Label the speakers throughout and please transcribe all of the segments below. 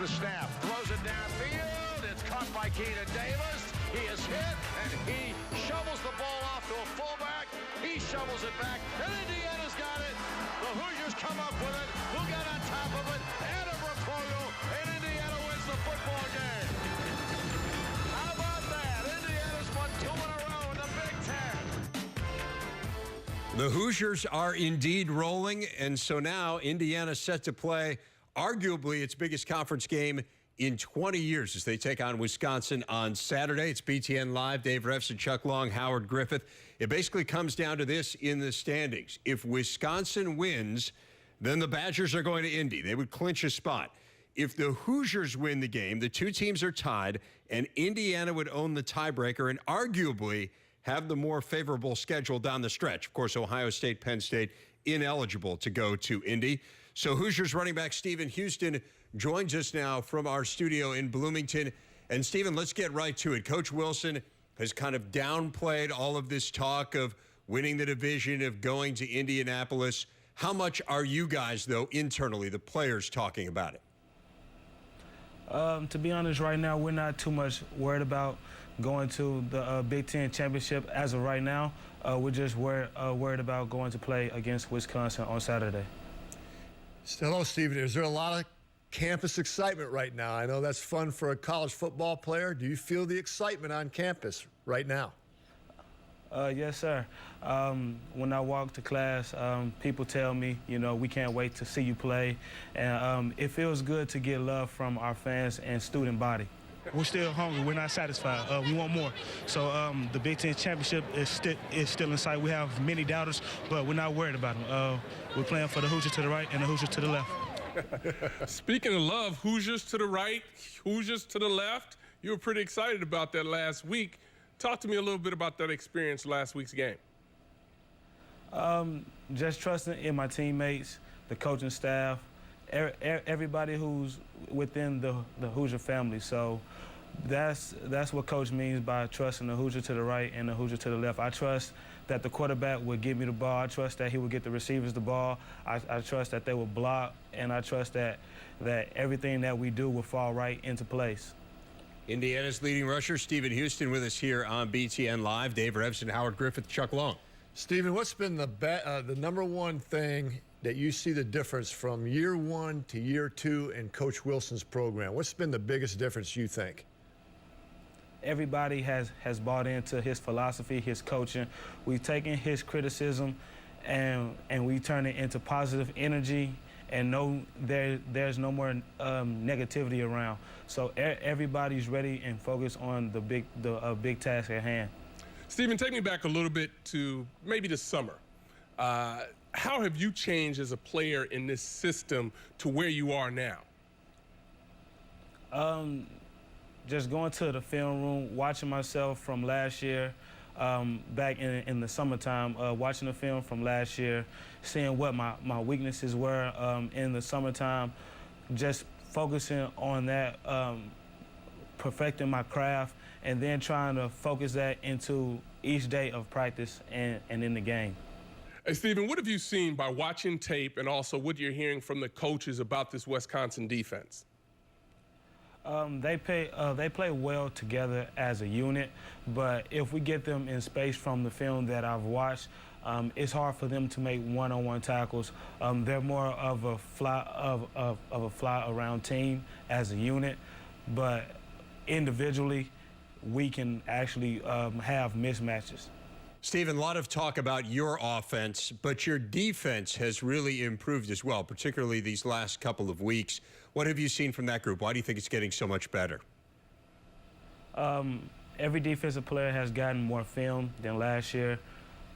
Speaker 1: the snap, throws it downfield. It's caught by Keenan Davis. He is hit, and he shovels the ball off to a fullback. He shovels it back, and Indiana's got it. The Hoosiers come up with it. Who got on top of it? And a replogal, and Indiana wins the football game. How about that? Indiana's won 2 in a row in the Big Ten.
Speaker 2: The Hoosiers are indeed rolling, and so now Indiana set to play arguably its biggest conference game in 20 years as they take on Wisconsin on Saturday. It's BTN Live. Dave Revsine, Chuck Long, Howard Griffith. It basically comes down to this in the standings. If Wisconsin wins, then the Badgers are going to Indy. They would clinch a spot. If the Hoosiers win the game, the two teams are tied, and Indiana would own the tiebreaker and arguably have the more favorable schedule down the stretch. Of course, Ohio State, Penn State, ineligible to go to Indy. So Hoosiers running back Stephen Houston joins us now from our studio in Bloomington. And Stephen, let's get right to it. Coach Wilson has kind of downplayed all of this talk of winning the division, of going to Indianapolis. How much are you guys, though, internally, the players, talking about it?
Speaker 3: To be honest, right now, we're not too much worried about going to the Big Ten championship as of right now. We're just worried about going to play against Wisconsin on Saturday.
Speaker 4: Hello, Stephen. Is there a lot of campus excitement right now? I know that's fun for a college football player. Do you feel the excitement on campus right now?
Speaker 3: Yes, sir. When I walk to class, people tell me, we can't wait to see you play. And it feels good to get love from our fans and student body.
Speaker 5: We're still hungry. We're not satisfied. We want more. So the Big Ten championship is still in sight. We have many doubters, but we're not worried about them. We're playing for the Hoosiers to the right and the Hoosiers to the left.
Speaker 6: Speaking of love, Hoosiers to the right, Hoosiers to the left. You were pretty excited about that last week. Talk to me a little bit about that experience last week's game.
Speaker 3: Just trusting in my teammates, the coaching staff, everybody who's within the Hoosier family. So that's what Coach means by trusting the Hoosier to the right and the Hoosier to the left. I trust that the quarterback would give me the ball. I trust that he would get the receivers the ball. I trust that they will block, and I trust that everything that we do will fall right into place.
Speaker 2: Indiana's leading rusher, Stephen Houston, with us here on BTN Live. Dave Revsine, Howard Griffith, Chuck Long.
Speaker 4: Stephen, what's been the number one thing that you see the difference from year one to year two in Coach Wilson's program? What's been the biggest difference, you think?
Speaker 3: Everybody has bought into his philosophy, his coaching. We've taken his criticism and we turn it into positive energy, and there's no more negativity around. So everybody's ready and focused on the big task at hand.
Speaker 6: Stephen, take me back a little bit to maybe the summer. How have you changed as a player in this system to where you are now?
Speaker 3: Just going to the film room, watching myself from last year, back in the summertime, watching the film from last year, seeing what my weaknesses were in the summertime, just focusing on that, perfecting my craft, and then trying to focus that into each day of practice and in the game.
Speaker 6: Hey, Stephen, what have you seen by watching tape and also what you're hearing from the coaches about this Wisconsin defense?
Speaker 3: They play well together as a unit, but if we get them in space from the film that I've watched, it's hard for them to make one-on-one tackles. They're more of a fly around team as a unit, but individually, we can actually have mismatches.
Speaker 2: Stephen, a lot of talk about your offense, but your defense has really improved as well, particularly these last couple of weeks. What have you seen from that group? Why do you think it's getting so much better?
Speaker 3: Every defensive player has gotten more film than last year.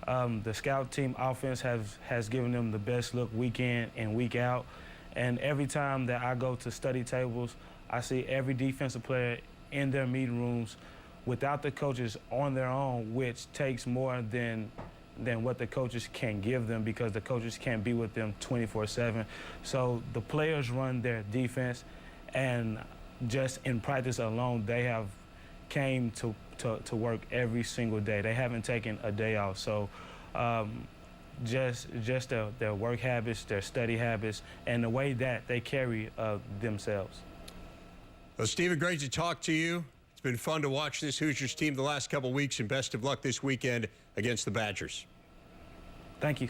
Speaker 3: The scout team offense has given them the best look week in and week out. And every time that I go to study tables, I see every defensive player in their meeting rooms without the coaches on their own, which takes more than what the coaches can give them because the coaches can't be with them 24/7. So the players run their defense, and just in practice alone, they have came to work every single day. They haven't taken a day off. So just their work habits, their study habits, and the way that they carry themselves.
Speaker 2: Well, Stephen, great to talk to you. It's been fun to watch this Hoosiers team the last couple weeks, and best of luck this weekend against the Badgers.
Speaker 3: Thank you.